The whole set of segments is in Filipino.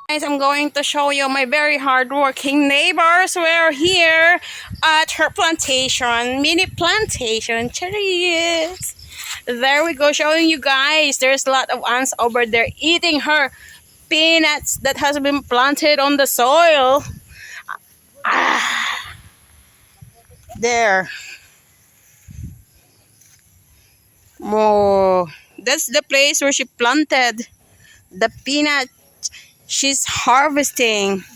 Guys, I'm going to show you my very hardworking neighbors. We're here at her plantation, mini plantation. Cheers! There we go, showing you guys. There's a lot of ants over there eating her peanuts that has been planted on the soil. Ah, there. Oh, that's the place where she planted the peanut. She's harvesting.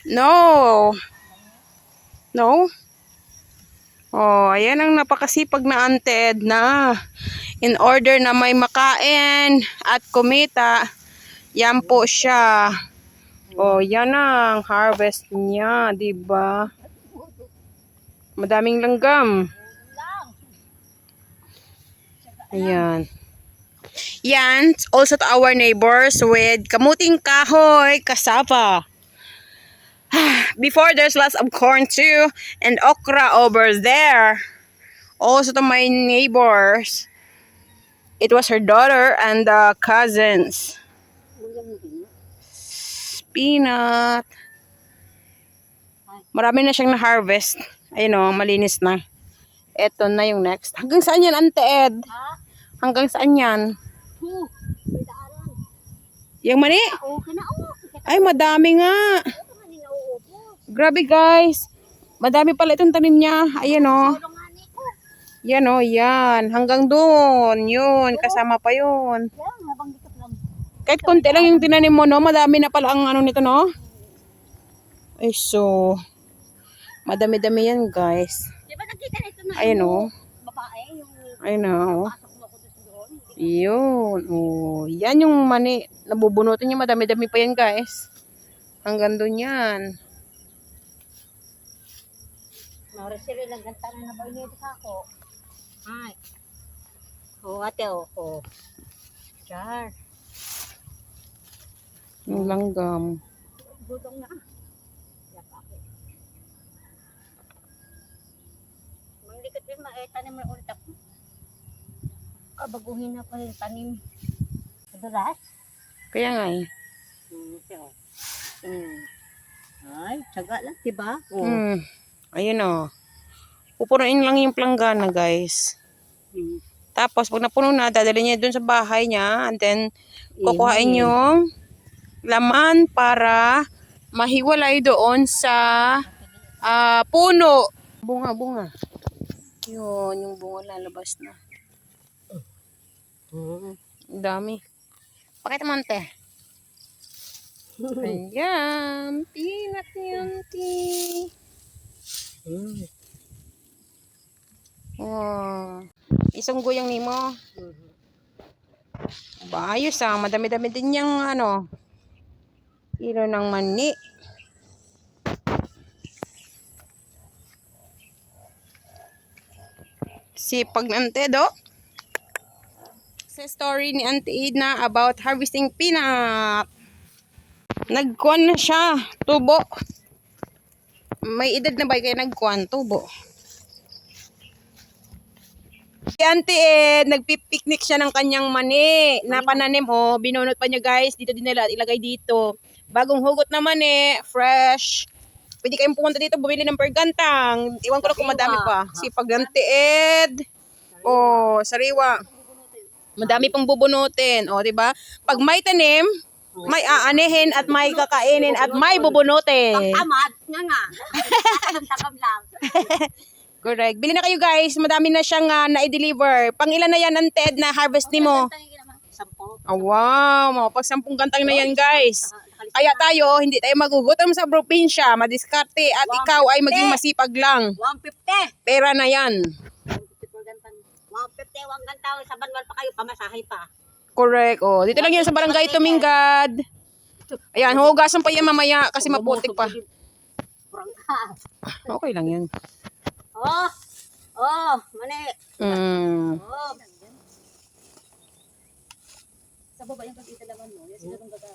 No. No? Oh, ayan ang napakasipag na Auntie Edna. In order na may makain at kumita, yan po siya. Oh, yan ang harvest niya, di ba? Madaming langgam. Ayan. Yan, also to our neighbors with kamuting kahoy, kasaba. Before, there's lots of corn too, and okra over there. Also to my neighbors. It was her daughter and the cousins. Peanut. Marami na siyang na-harvest. Ayun o, malinis na. Eto na yung next. Hanggang saan yan, Auntie Ed? Hanggang saan yan? Yung mani? Ay, madami nga. Grabe guys. Madami pala itong tanim niya. Ayan o. Yan o, yan. Hanggang doon. Yun, kasama pa yun. Kahit konti lang yung tinanim mo, no? Madami na pala ang ano nito, no? Ay, so. Madami-dami yan, guys. Ayan o. Ayan o. Yun. Oh. Yan yung mani. Nabubunutin niya. Madami-dami pa yan, guys. Hanggang doon yan. Narisiri lang ganta na ba ini ako. Ay. Oh, ate oh. Char. Yung langgam. Budong na. Yakake. Manglikot din tanim mo ulit ako. Baguhin na pa yung tanim. Madulas? Kaya nga eh. Ay, tsaga lang, diba? Ayun o. Pupunuin lang yung planggana, guys. Tapos, pag napuno na, dadali niya dun sa bahay niya. And then, kukuhain yung laman para mahiwalay doon sa puno. Bunga. Yun, yung bunga lalabas na. Ang dami. Pakita mo, Ante. Ayan. Peanut ni Auntie. Oh. Isang guyang nimo. Bayos ah. Madami-dami din yung ano. Kilo ng mani. Sipag na Auntie do. Sa story ni Auntie Edna about harvesting peanut. Nagkuhan na siya. Tubo. May edad na ba kaya nagkuhan? Tubo. Si Auntie Ed, nagpipiknik siya ng kanyang mani na pananim. Oh, binunot pa niya guys. Dito din nila ilagay dito. Bagong hugot na mani. Fresh. Pwede kayong pumunta dito bumili ng pergantang. Iwan ko na kung madami pa. Sipag Auntie Ed. Oh, sariwa. Madami pang bubunutin. Oh, diba? Pag may tanim, may aanihin at may kakainin at may bubunutin. Pagtamad nga. Takam lang. Correct. Bili na kayo guys. Madami na siyang na-deliver. Pang ilan na yan, Auntie Ed, na harvest ni mo? 10. Oh, wow. Pag 10 gantang na yan guys. Kaya tayo, hindi tayo magugutom sa probinsya. Madiskarte at ikaw ay maging masipag lang. 150. Pera na yan. 150, wang gantaw. Sa banwal pa kayo, pamasahe pa. Correct. Oh, dito lang yan sa barangay Tumingad. Ayan, hugasan pa yan mamaya kasi maputik pa. Okay lang yan. Mani. Mm. Sa baba yung pag-ita naman mo. Yes, ganun gaga.